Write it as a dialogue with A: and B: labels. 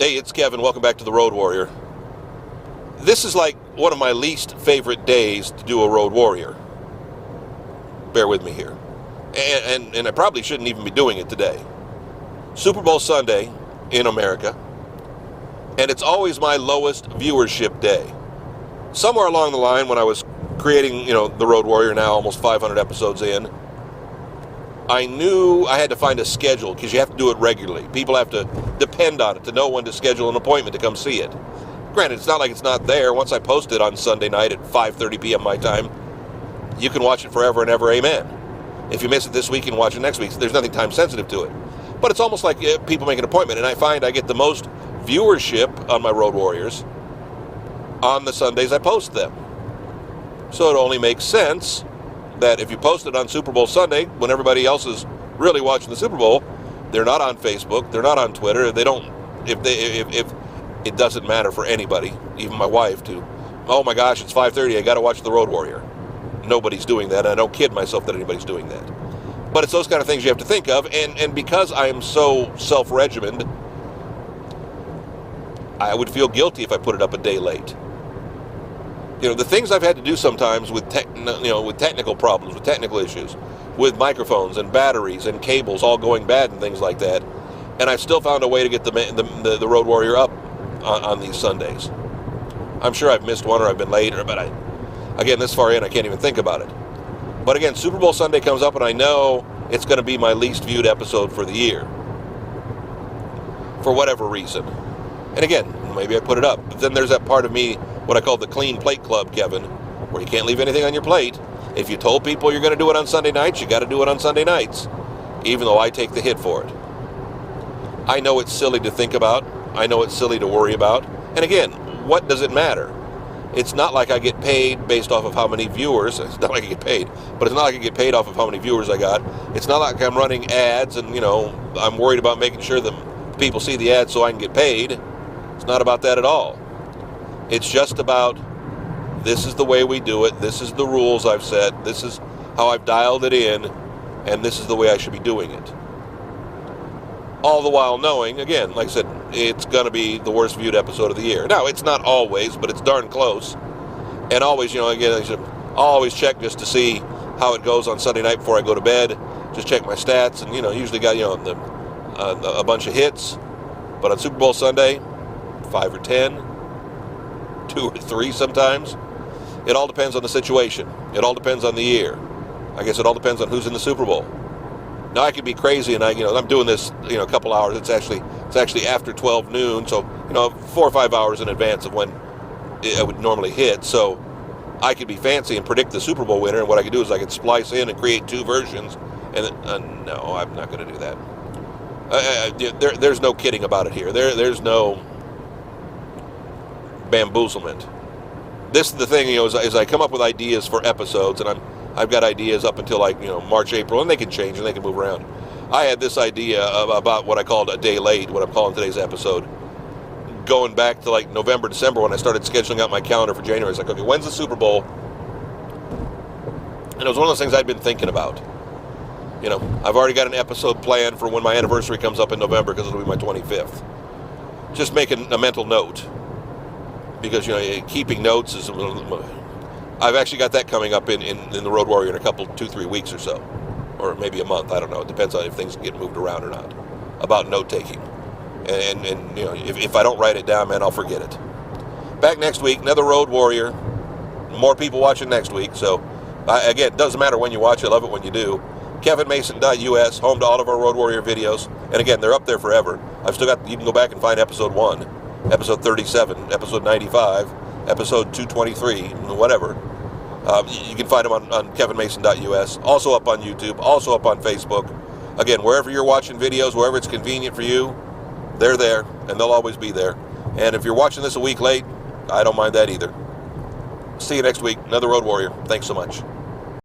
A: Hey, it's Kevin. Welcome back to the Road Warrior. This is like one of my least favorite days to do a Road Warrior. Bear with me here. And I probably shouldn't even be doing it today. Super Bowl Sunday in America. And it's always my lowest viewership day. Somewhere along the line when I was creating, the Road Warrior, now almost 500 episodes in, I knew I had to find a schedule because you have to do it regularly. People have to depend on it to know when to schedule an appointment to come see it. Granted, it's not like it's not there. Once I post it on Sunday night at 5:30 p.m. my time, you can watch it forever and ever, amen. If you miss it this week, you can watch it next week. There's nothing time sensitive to it. But it's almost like people make an appointment, and I find I get the most viewership on my Road Warriors on the Sundays I post them. So it only makes sense that if you post it on Super Bowl Sunday, when everybody else is really watching the Super Bowl, they're not on Facebook, they're not on Twitter, if it doesn't matter for anybody, even my wife, to, oh my gosh, it's 5:30, I gotta watch the Road Warrior. Nobody's doing that, and I don't kid myself that anybody's doing that. But it's those kind of things you have to think of, and because I am so self-regimented, I would feel guilty if I put it up a day late. The things I've had to do sometimes with technical problems, with technical issues, with microphones and batteries and cables all going bad and things like that, and I've still found a way to get the Road Warrior up on these Sundays. I'm sure I've missed one or I've been late, but again, this far in, I can't even think about it. But again, Super Bowl Sunday comes up, and I know it's going to be my least viewed episode for the year, for whatever reason. And again, maybe I put it up, but then there's that part of me, what I call the clean plate club, Kevin, where you can't leave anything on your plate. If you told people you're going to do it on Sunday nights, you got to do it on Sunday nights, even though I take the hit for it. I know it's silly to think about. I know it's silly to worry about. And again, what does it matter? It's not like I get paid based off of how many viewers. It's not like I get paid, but it's not like I get paid off of how many viewers I got. It's not like I'm running ads and, I'm worried about making sure that people see the ads so I can get paid. It's not about that at all. It's just about, this is the way we do it, this is the rules I've set, this is how I've dialed it in, and this is the way I should be doing it. All the while knowing, again, like I said, it's going to be the worst viewed episode of the year. Now, it's not always, but it's darn close. And always, again, I'll always check just to see how it goes on Sunday night before I go to bed. Just check my stats, and, usually got, a bunch of hits. But on Super Bowl Sunday, 5 or 10. 2 or 3 sometimes. It all depends on the situation. It all depends on the year. I guess it all depends on who's in the Super Bowl. Now I could be crazy, and I'm doing this, a couple hours. It's actually after 12 noon, so 4 or 5 hours in advance of when it would normally hit. So I could be fancy and predict the Super Bowl winner, and what I could do is I could splice in and create 2 versions. And no, I'm not going to do that. There's no kidding about it here. There's no bamboozlement. This is the thing, as I come up with ideas for episodes, and I've got ideas up until March, April, and they can change and they can move around. I had this idea about what I called a day late, what I'm calling today's episode, going back to November, December, when I started scheduling out my calendar for January. It's like, okay, when's the Super Bowl? And it was one of those things I'd been thinking about. I've already got an episode planned for when my anniversary comes up in November, because it'll be my 25th. Just making a mental note. Because, keeping notes is, I've actually got that coming up in the Road Warrior in a couple, 2-3 weeks or so. Or maybe a month, I don't know. It depends on if things get moved around or not. About note-taking. And if I don't write it down, man, I'll forget it. Back next week, another Road Warrior. More people watching next week. So, again, it doesn't matter when you watch. I love it when you do. KevinMason.us, home to all of our Road Warrior videos. And again, they're up there forever. You can go back and find episode 1. Episode 37, episode 95, episode 223, whatever. You can find them on kevinmason.us, also up on YouTube, also up on Facebook. Again, wherever you're watching videos, wherever it's convenient for you, they're there, and they'll always be there. And if you're watching this a week late, I don't mind that either. See you next week. Another Road Warrior. Thanks so much.